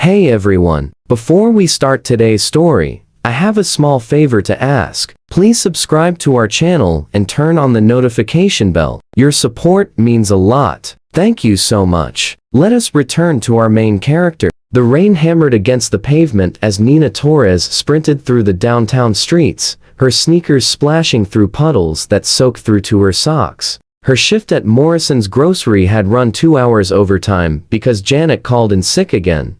Hey everyone, before we start today's story, I have a small favor to ask. Please subscribe to our channel and turn on the notification bell. Your support means a lot. Thank you so much. Let us return to our main character. The rain hammered against the pavement as Nina Torres sprinted through the downtown streets, her sneakers splashing through puddles that soaked through to her socks. Her shift at Morrison's grocery had run 2 hours overtime because Janet called in sick again,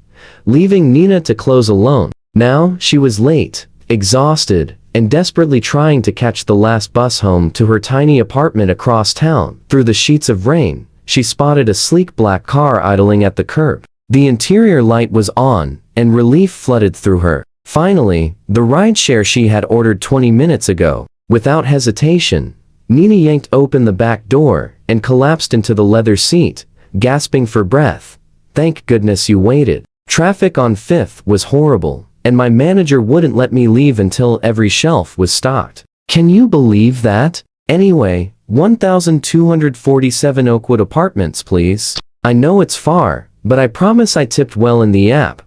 leaving Nina to close alone. Now, she was late, exhausted, and desperately trying to catch the last bus home to her tiny apartment across town. Through the sheets of rain, she spotted a sleek black car idling at the curb. The interior light was on, and relief flooded through her. Finally, the rideshare she had ordered 20 minutes ago. Without hesitation, Nina yanked open the back door and collapsed into the leather seat, gasping for breath. Thank goodness you waited. Traffic on 5th was horrible, and my manager wouldn't let me leave until every shelf was stocked. Can you believe that? Anyway, 1247 Oakwood Apartments, please. I know it's far, but I promise I tipped well in the app.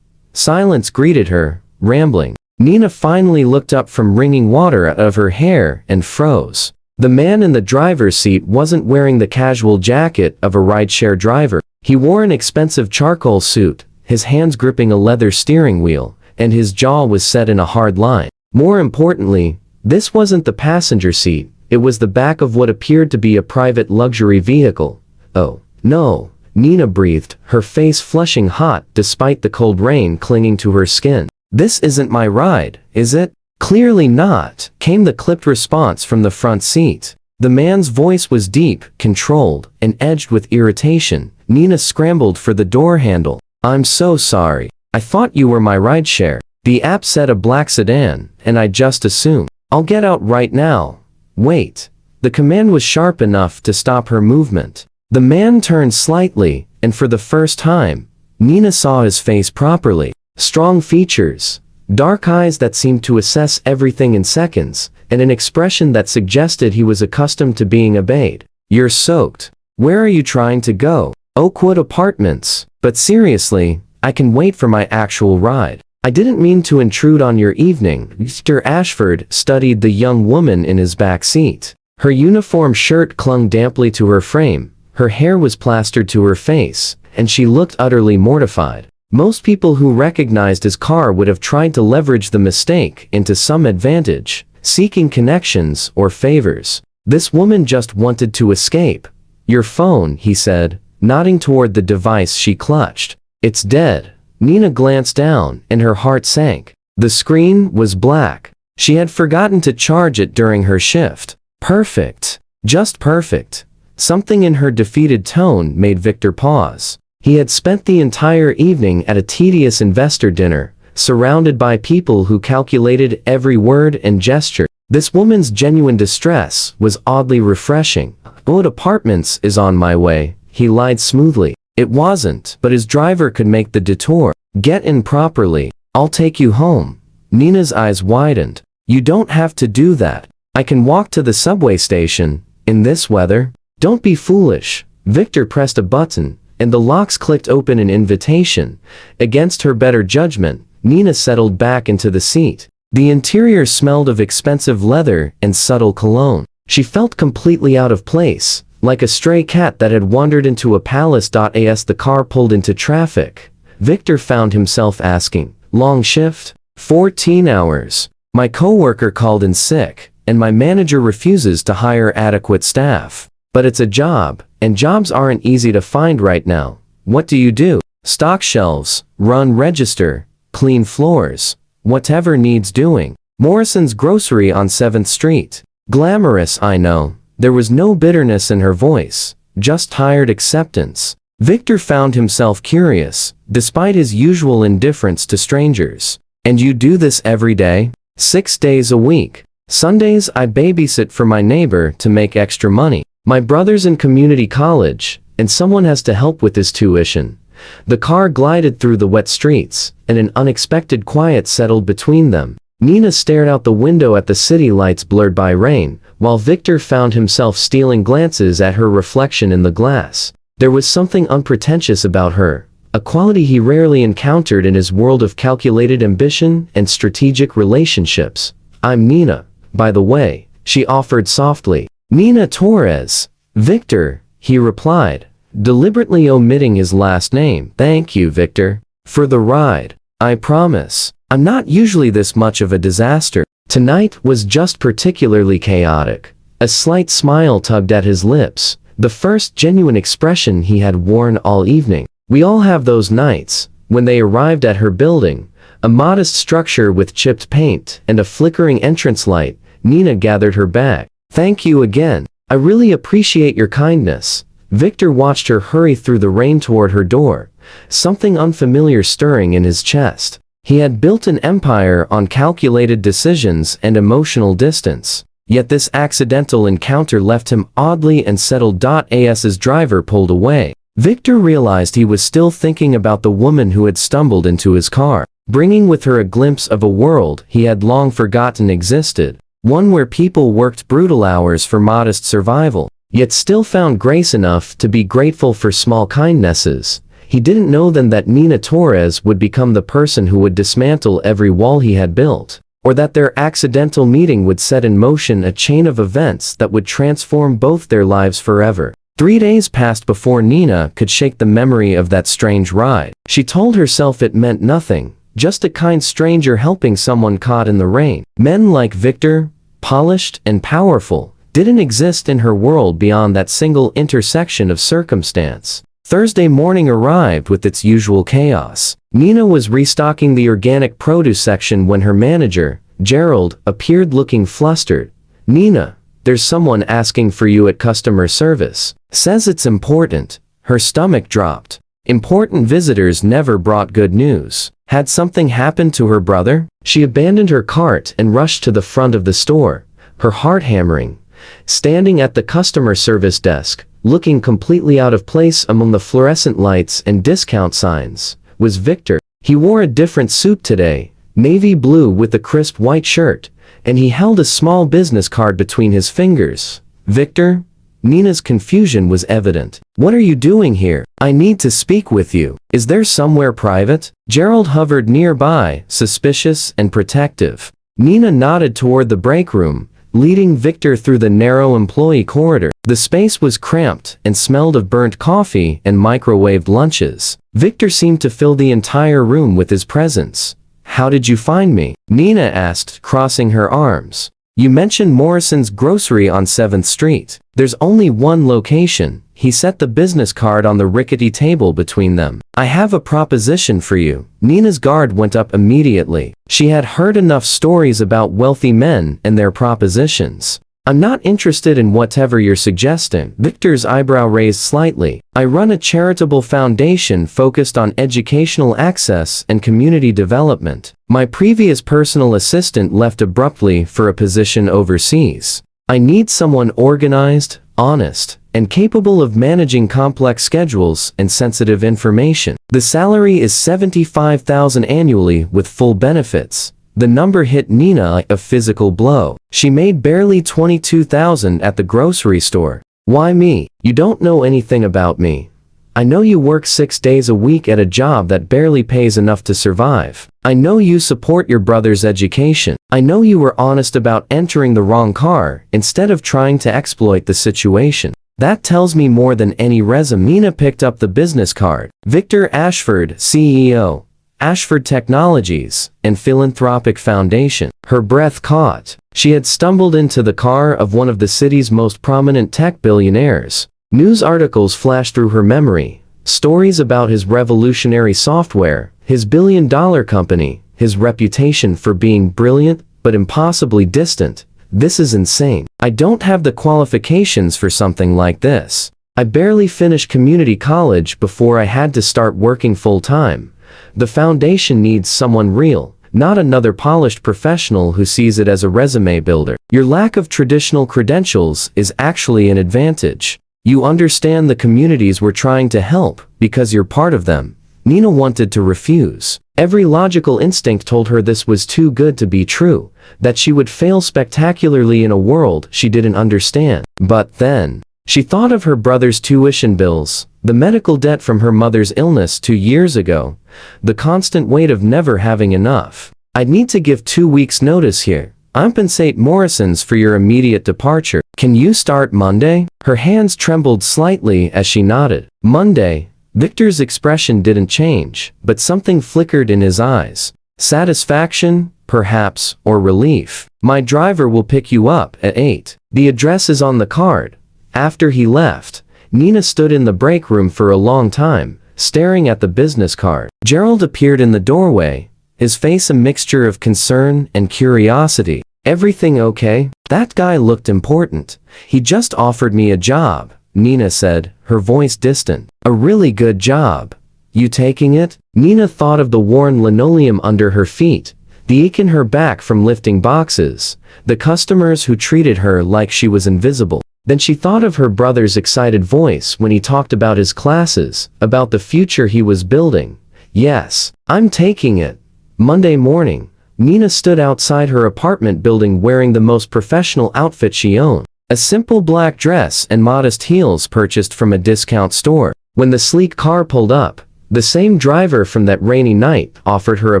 Silence greeted her, rambling. Nina finally looked up from wringing water out of her hair and froze. The man in the driver's seat wasn't wearing the casual jacket of a rideshare driver. He wore an expensive charcoal suit, his hands gripping a leather steering wheel, and his jaw was set in a hard line. More importantly, this wasn't the passenger seat, it was the back of what appeared to be a private luxury vehicle. Oh, no, Nina breathed, her face flushing hot despite the cold rain clinging to her skin. This isn't my ride, is it? Clearly not, came the clipped response from the front seat. The man's voice was deep, controlled, and edged with irritation. Nina scrambled for the door handle. I'm so sorry. I thought you were my rideshare. The app said a black sedan, and I just assumed. I'll get out right now. Wait. The command was sharp enough to stop her movement. The man turned slightly, and for the first time, Nina saw his face properly. Strong features, dark eyes that seemed to assess everything in seconds, and an expression that suggested he was accustomed to being obeyed. You're soaked. Where are you trying to go? Oakwood Apartments. But seriously, I can wait for my actual ride. I didn't mean to intrude on your evening. Mr. Ashford studied the young woman in his back seat. Her uniform shirt clung damply to her frame, her hair was plastered to her face, and she looked utterly mortified. Most people who recognized his car would have tried to leverage the mistake into some advantage, seeking connections or favors. This woman just wanted to escape. Your phone, he said, nodding toward the device she clutched. It's dead. Nina glanced down, and her heart sank. The screen was black. She had forgotten to charge it during her shift. Perfect. Just perfect. Something in her defeated tone made Victor pause. He had spent the entire evening at a tedious investor dinner, surrounded by people who calculated every word and gesture. This woman's genuine distress was oddly refreshing. Oakwood Apartments is on my way, he lied smoothly. It wasn't, but his driver could make the detour. Get in properly. I'll take you home. Nina's eyes widened. You don't have to do that. I can walk to the subway station. In this weather? Don't be foolish. Victor pressed a button, and the locks clicked open in invitation. Against her better judgment, Nina settled back into the seat. The interior smelled of expensive leather and subtle cologne. She felt completely out of place, like a stray cat that had wandered into a palace. As the car pulled into traffic, Victor found himself asking, long shift? 14 hours. My coworker called in sick, and my manager refuses to hire adequate staff. But it's a job, and jobs aren't easy to find right now. What do you do? Stock shelves, run register, clean floors, whatever needs doing. Morrison's grocery on 7th Street. Glamorous, I know. There was no bitterness in her voice, just tired acceptance. Victor found himself curious, despite his usual indifference to strangers. And you do this every day? 6 days a week. Sundays I babysit for my neighbor to make extra money. My brother's in community college, and someone has to help with his tuition. The car glided through the wet streets, and an unexpected quiet settled between them. Nina stared out the window at the city lights blurred by rain, while Victor found himself stealing glances at her reflection in the glass. There was something unpretentious about her, a quality he rarely encountered in his world of calculated ambition and strategic relationships. "I'm Nina, by the way," she offered softly. "Nina Torres." "Victor," he replied, deliberately omitting his last name. "Thank you, Victor, for the ride. I promise. I'm not usually this much of a disaster." Tonight was just particularly chaotic. A slight smile tugged at his lips, the first genuine expression he had worn all evening. We all have those nights. When they arrived at her building, a modest structure with chipped paint and a flickering entrance light, Nina gathered her bag. "Thank you again. I really appreciate your kindness." Victor watched her hurry through the rain toward her door, something unfamiliar stirring in his chest. He had built an empire on calculated decisions and emotional distance. Yet this accidental encounter left him oddly unsettled. As driver pulled away, Victor realized he was still thinking about the woman who had stumbled into his car, bringing with her a glimpse of a world he had long forgotten existed, one where people worked brutal hours for modest survival, yet still found grace enough to be grateful for small kindnesses. He didn't know then that Nina Torres would become the person who would dismantle every wall he had built, or that their accidental meeting would set in motion a chain of events that would transform both their lives forever. 3 days passed before Nina could shake the memory of that strange ride. She told herself it meant nothing, just a kind stranger helping someone caught in the rain. Men like Victor, polished and powerful, didn't exist in her world beyond that single intersection of circumstance. Thursday morning arrived with its usual chaos. Nina was restocking the organic produce section when her manager, Gerald, appeared looking flustered. "Nina, there's someone asking for you at customer service. Says it's important." Her stomach dropped. Important visitors never brought good news. Had something happened to her brother? She abandoned her cart and rushed to the front of the store, her heart hammering. Standing at the customer service desk, looking completely out of place among the fluorescent lights and discount signs, was Victor. He wore a different suit today, navy blue with a crisp white shirt, and he held a small business card between his fingers. "Victor?" Nina's confusion was evident. "What are you doing here? I need to speak with you. Is there somewhere private?" Gerald hovered nearby, suspicious and protective. Nina nodded toward the break room, leading Victor through the narrow employee corridor. The space was cramped and smelled of burnt coffee and microwaved lunches. Victor seemed to fill the entire room with his presence. "How did you find me?" Nina asked, crossing her arms. "You mentioned Morrison's grocery on 7th Street. There's only one location." He set the business card on the rickety table between them. "I have a proposition for you." Nina's guard went up immediately. She had heard enough stories about wealthy men and their propositions. "I'm not interested in whatever you're suggesting." Victor's eyebrow raised slightly. "I run a charitable foundation focused on educational access and community development. My previous personal assistant left abruptly for a position overseas. I need someone organized, honest, and capable of managing complex schedules and sensitive information. The salary is $75,000 annually with full benefits." The number hit Nina like a physical blow. She made barely $22,000 at the grocery store. "Why me? You don't know anything about me. I know you work 6 days a week at a job that barely pays enough to survive. I know you support your brother's education. I know you were honest about entering the wrong car instead of trying to exploit the situation. That tells me more than any resume." Nina picked up the business card. Victor Ashford, CEO. Ashford Technologies and Philanthropic Foundation. Her breath caught. She had stumbled into the car of one of the city's most prominent tech billionaires. News articles flashed through her memory. Stories about his revolutionary software, his billion-dollar company, his reputation for being brilliant but impossibly distant. "This is insane. I don't have the qualifications for something like this. I barely finished community college before I had to start working full-time. The foundation needs someone real, not another polished professional who sees it as a resume builder. Your lack of traditional credentials is actually an advantage. You understand the communities we're trying to help because you're part of them." Nina wanted to refuse. Every logical instinct told her this was too good to be true, that she would fail spectacularly in a world she didn't understand. But then, She thought of her brother's tuition bills, the medical debt from her mother's illness 2 years ago, the constant weight of never having enough. I'd need to give 2 weeks notice here. Compensate Morrison's for your immediate departure. Can you start Monday? Her hands trembled slightly as she nodded. Monday. Victor's expression didn't change, but something flickered in his eyes. Satisfaction, perhaps, or relief. My driver will pick you up at 8. The address is on the card. After he left, Nina stood in the break room for a long time, staring at the business card. Gerald appeared in the doorway, his face a mixture of concern and curiosity. Everything okay? That guy looked important. He just offered me a job, Nina said, her voice distant. A really good job. You taking it? Nina thought of the worn linoleum under her feet, the ache in her back from lifting boxes, the customers who treated her like she was invisible. Then she thought of her brother's excited voice when he talked about his classes, about the future he was building. Yes, I'm taking it. Monday morning, Nina stood outside her apartment building wearing the most professional outfit she owned. A simple black dress and modest heels purchased from a discount store. When the sleek car pulled up, the same driver from that rainy night offered her a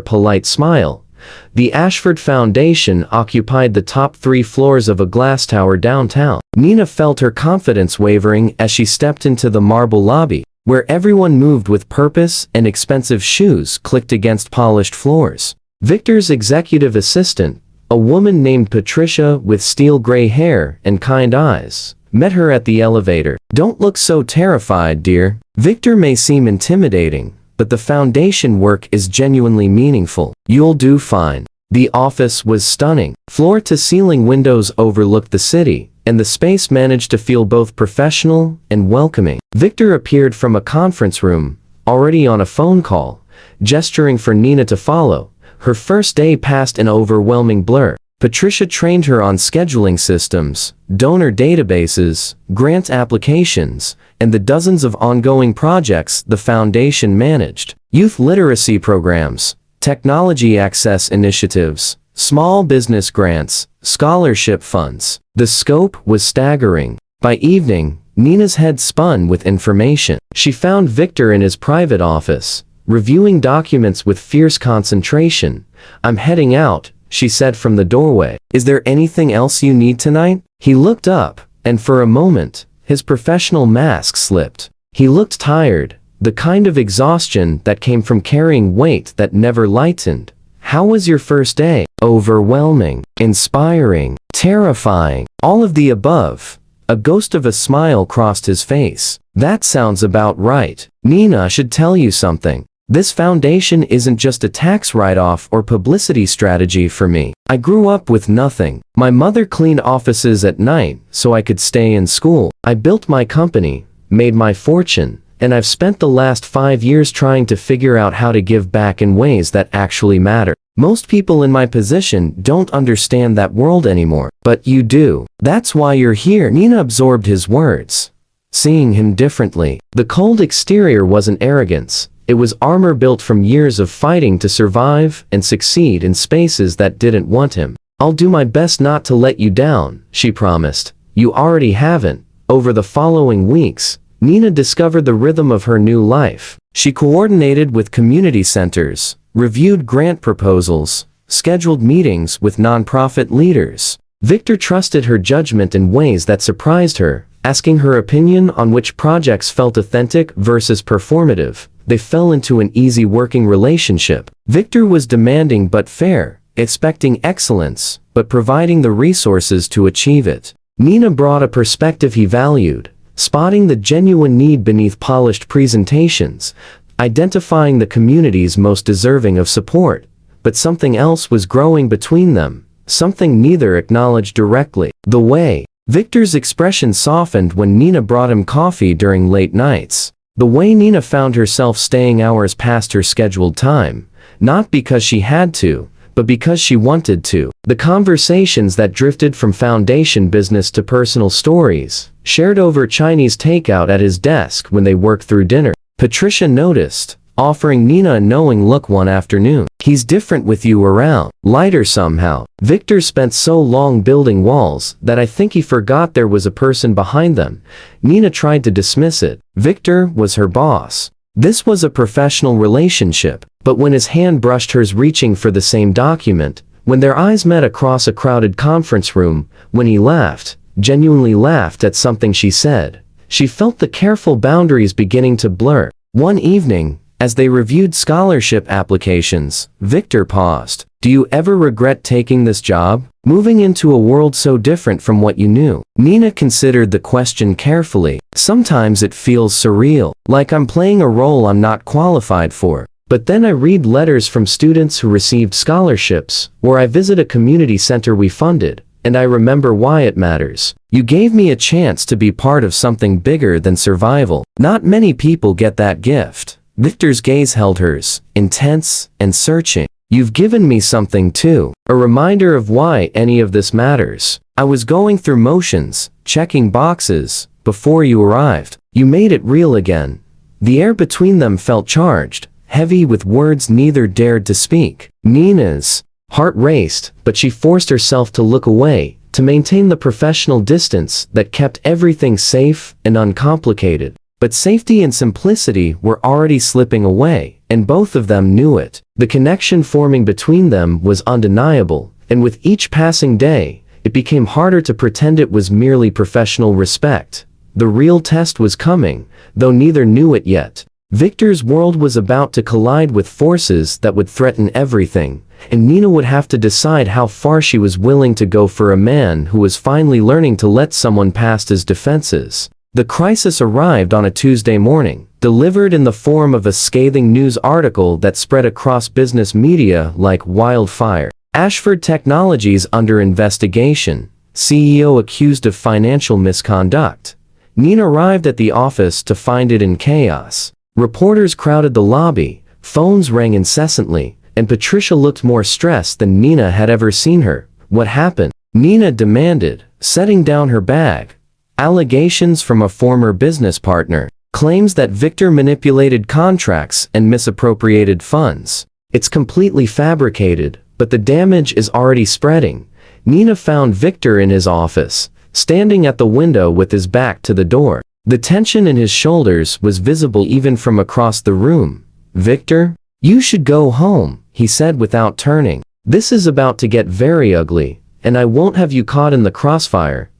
polite smile. The Ashford Foundation occupied the top 3 floors of a glass tower downtown. Nina felt her confidence wavering as she stepped into the marble lobby, where everyone moved with purpose and expensive shoes clicked against polished floors. Victor's executive assistant, a woman named Patricia with steel gray hair and kind eyes, met her at the elevator. Don't look so terrified, dear. Victor may seem intimidating, but the foundation work is genuinely meaningful. You'll do fine. The office was stunning. Floor-to-ceiling windows overlooked the city, and the space managed to feel both professional and welcoming. Victor appeared from a conference room, already on a phone call, gesturing for Nina to follow. Her first day passed an overwhelming blur. Patricia trained her on scheduling systems, donor databases, grant applications, and the dozens of ongoing projects the foundation managed. Youth literacy programs, technology access initiatives, small business grants, scholarship funds. The scope was staggering. By evening, Nina's head spun with information. She found Victor in his private office, reviewing documents with fierce concentration. I'm heading out, she said from the doorway. Is there anything else you need tonight? He looked up, and for a moment, his professional mask slipped. He looked tired, the kind of exhaustion that came from carrying weight that never lightened. How was your first day? Overwhelming, inspiring, terrifying, all of the above. A ghost of a smile crossed his face. That sounds about right. Nina should tell you something. This foundation isn't just a tax write-off or publicity strategy for me. I grew up with nothing. My mother cleaned offices at night so I could stay in school. I built my company, made my fortune, and I've spent the last 5 years trying to figure out how to give back in ways that actually matter. Most people in my position don't understand that world anymore, but you do. That's why you're here. Nina absorbed his words, seeing him differently. The cold exterior wasn't arrogance. It was armor built from years of fighting to survive and succeed in spaces that didn't want him. I'll do my best not to let you down, she promised. You already haven't. Over the following weeks, Nina discovered the rhythm of her new life. She coordinated with community centers, reviewed grant proposals, scheduled meetings with nonprofit leaders. Victor trusted her judgment in ways that surprised her, asking her opinion on which projects felt authentic versus performative. They fell into an easy working relationship. Victor was demanding but fair, expecting excellence, but providing the resources to achieve it. Nina brought a perspective he valued, spotting the genuine need beneath polished presentations, identifying the communities most deserving of support. But something else was growing between them, something neither acknowledged directly. The way Victor's expression softened when Nina brought him coffee during late nights. The way Nina found herself staying hours past her scheduled time, not because she had to, but because she wanted to. The conversations that drifted from foundation business to personal stories, shared over Chinese takeout at his desk when they worked through dinner. Patricia noticed, offering Nina a knowing look one afternoon. He's different with you around. Lighter somehow. Victor spent so long building walls that I think he forgot there was a person behind them. Nina tried to dismiss it. Victor was her boss. This was a professional relationship, but when his hand brushed hers reaching for the same document, when their eyes met across a crowded conference room, when he laughed, genuinely laughed at something she said, she felt the careful boundaries beginning to blur. One evening, as they reviewed scholarship applications, Victor paused. Do you ever regret taking this job? Moving into a world so different from what you knew? Nina considered the question carefully. Sometimes it feels surreal, like I'm playing a role I'm not qualified for. But then I read letters from students who received scholarships, or I visit a community center we funded, and I remember why it matters. You gave me a chance to be part of something bigger than survival. Not many people get that gift. Victor's gaze held hers, intense and searching. You've given me something too, a reminder of why any of this matters. I was going through motions, checking boxes, before you arrived. You made it real again. The air between them felt charged, heavy with words neither dared to speak. Nina's heart raced, but she forced herself to look away, to maintain the professional distance that kept everything safe and uncomplicated. But safety and simplicity were already slipping away, and both of them knew it. The connection forming between them was undeniable, and with each passing day, it became harder to pretend it was merely professional respect. The real test was coming, though neither knew it yet. Victor's world was about to collide with forces that would threaten everything, and Nina would have to decide how far she was willing to go for a man who was finally learning to let someone past his defenses. The crisis arrived on a Tuesday morning, delivered in the form of a scathing news article that spread across business media like wildfire. Ashford Technologies under investigation, CEO accused of financial misconduct. Nina arrived at the office to find it in chaos. Reporters crowded the lobby, phones rang incessantly, and Patricia looked more stressed than Nina had ever seen her. What happened? Nina demanded, setting down her bag. Allegations from a former business partner. Claims that Victor manipulated contracts and misappropriated funds. It's completely fabricated, but the damage is already spreading. Nina found Victor in his office, standing at the window with his back to the door. The tension in his shoulders was visible even from across the room. Victor? You should go home, he said without turning. This is about to get very ugly, and I won't have you caught in the crossfire.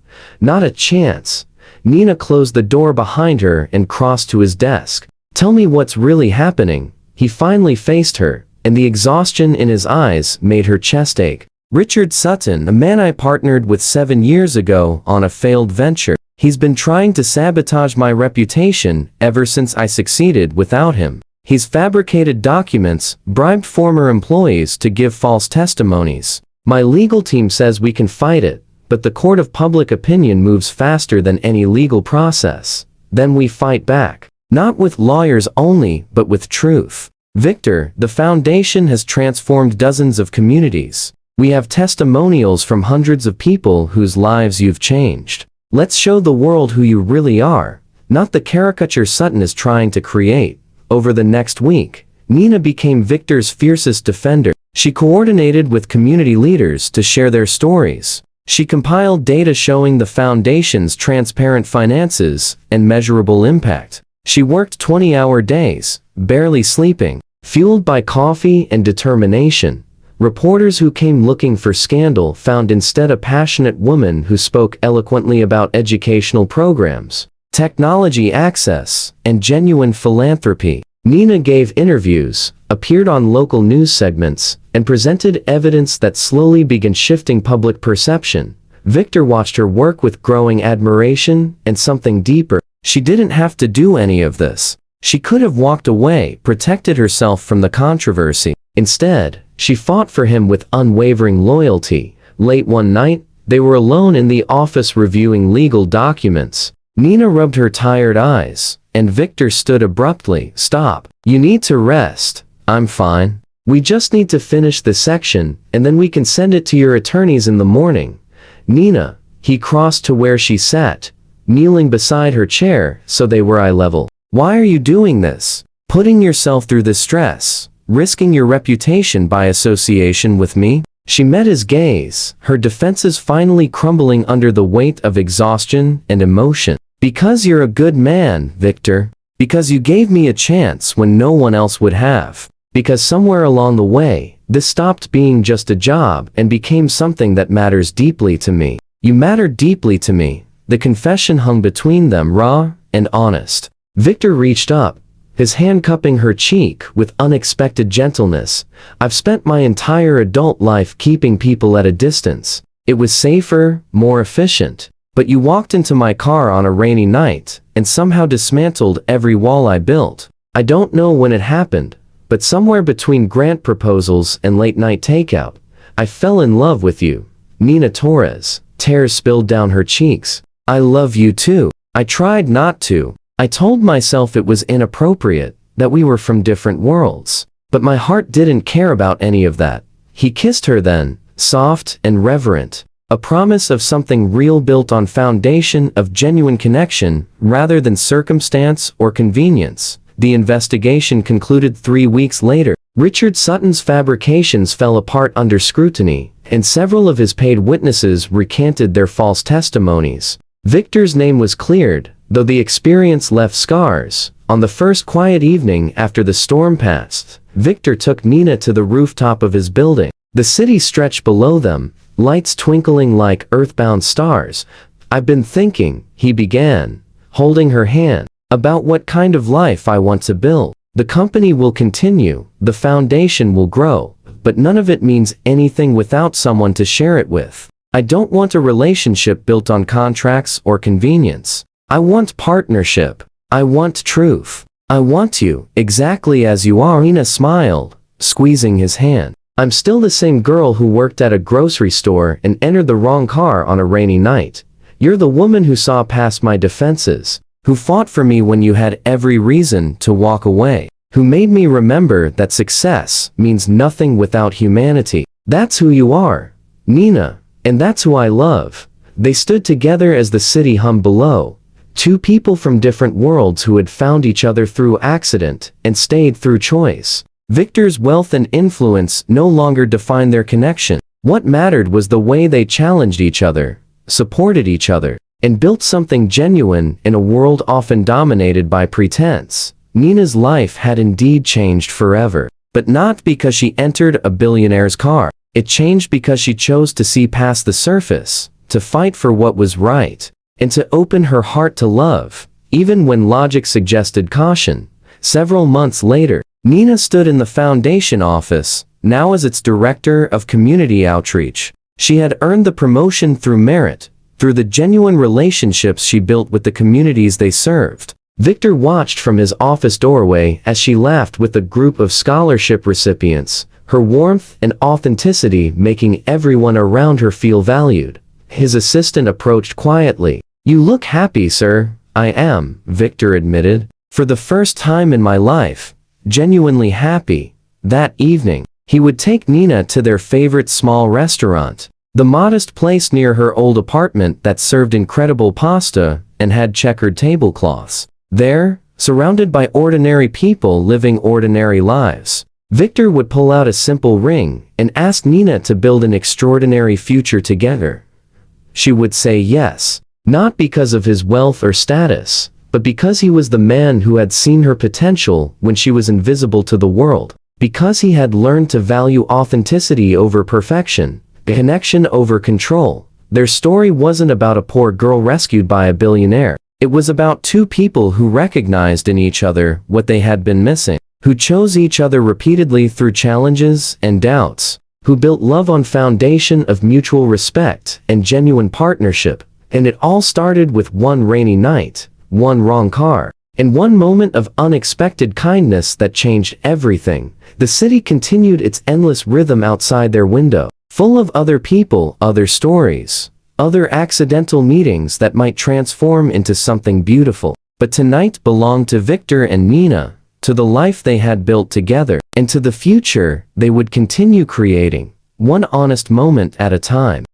Not a chance. Nina closed the door behind her and crossed to his desk. Tell me what's really happening. He finally faced her, and the exhaustion in his eyes made her chest ache. Richard Sutton, a man I partnered with 7 years ago on a failed venture. He's been trying to sabotage my reputation ever since I succeeded without him. He's fabricated documents, bribed former employees to give false testimonies. My legal team says we can fight it, but the court of public opinion moves faster than any legal process. Then we fight back. Not with lawyers only, but with truth. Victor, the foundation has transformed dozens of communities. We have testimonials from hundreds of people whose lives you've changed. Let's show the world who you really are, not the caricature Sutton is trying to create. Over the next week, Nina became Victor's fiercest defender. She coordinated with community leaders to share their stories. She compiled data showing the foundation's transparent finances and measurable impact. She worked 20-hour days, barely sleeping, fueled by coffee and determination. Reporters who came looking for scandal found instead a passionate woman who spoke eloquently about educational programs, technology access, and genuine philanthropy. Nina gave interviews, appeared on local news segments, and presented evidence that slowly began shifting public perception. Victor watched her work with growing admiration and something deeper. She didn't have to do any of this. She could have walked away, protected herself from the controversy. Instead, she fought for him with unwavering loyalty. Late one night, they were alone in the office reviewing legal documents. Nina rubbed her tired eyes, and Victor stood abruptly. Stop. You need to rest. I'm fine. We just need to finish this section, and then we can send it to your attorneys in the morning. Nina. He crossed to where she sat, kneeling beside her chair so they were eye level. Why are you doing this? Putting yourself through this stress, risking your reputation by association with me? She met his gaze, her defenses finally crumbling under the weight of exhaustion and emotion. Because you're a good man, Victor. Because you gave me a chance when no one else would have. Because somewhere along the way, this stopped being just a job and became something that matters deeply to me. You matter deeply to me. The confession hung between them, raw and honest. Victor reached up, his hand cupping her cheek with unexpected gentleness. I've spent my entire adult life keeping people at a distance. It was safer, more efficient. But you walked into my car on a rainy night and somehow dismantled every wall I built. I don't know when it happened, but somewhere between grant proposals and late-night takeout, I fell in love with you. Nina Torres. Tears spilled down her cheeks. I love you too. I tried not to. I told myself it was inappropriate, that we were from different worlds. But my heart didn't care about any of that. He kissed her then, soft and reverent. A promise of something real built on foundation of genuine connection, rather than circumstance or convenience. The investigation concluded 3 weeks later. Richard Sutton's fabrications fell apart under scrutiny, and several of his paid witnesses recanted their false testimonies. Victor's name was cleared, though the experience left scars. On the first quiet evening after the storm passed, Victor took Nina to the rooftop of his building. The city stretched below them, lights twinkling like earthbound stars. I've been thinking, he began, holding her hand, about what kind of life I want to build. The company will continue, the foundation will grow, but none of it means anything without someone to share it with. I don't want a relationship built on contracts or convenience. I want partnership. I want truth. I want you, exactly as you are. Nina smiled, squeezing his hand. I'm still the same girl who worked at a grocery store and entered the wrong car on a rainy night. You're the woman who saw past my defenses, who fought for me when you had every reason to walk away, who made me remember that success means nothing without humanity. That's who you are, Nina, and that's who I love. They stood together as the city hummed below, two people from different worlds who had found each other through accident and stayed through choice. Victor's wealth and influence no longer defined their connection. What mattered was the way they challenged each other, supported each other, and built something genuine in a world often dominated by pretense. Nina's life had indeed changed forever, but not because she entered a billionaire's car. It changed because she chose to see past the surface, to fight for what was right, and to open her heart to love, even when logic suggested caution. Several months later, Nina stood in the foundation office, now as its director of community outreach. She had earned the promotion through merit, through the genuine relationships she built with the communities they served. Victor watched from his office doorway as she laughed with a group of scholarship recipients, her warmth and authenticity making everyone around her feel valued. His assistant approached quietly. You look happy, sir. I am, Victor admitted. For the first time in my life, genuinely happy. That evening, he would take Nina to their favorite small restaurant. The modest place near her old apartment that served incredible pasta and had checkered tablecloths. There, surrounded by ordinary people living ordinary lives, Victor would pull out a simple ring and ask Nina to build an extraordinary future together. She would say yes, not because of his wealth or status, but because he was the man who had seen her potential when she was invisible to the world, because he had learned to value authenticity over perfection, connection over control. Their story wasn't about a poor girl rescued by a billionaire. It was about two people who recognized in each other what they had been missing, who chose each other repeatedly through challenges and doubts, who built love on foundation of mutual respect and genuine partnership. And it all started with one rainy night, one wrong car, and one moment of unexpected kindness that changed everything. The city continued its endless rhythm outside their window, full of other people, other stories, other accidental meetings that might transform into something beautiful. But tonight belonged to Victor and Nina, to the life they had built together, and to the future they would continue creating, one honest moment at a time.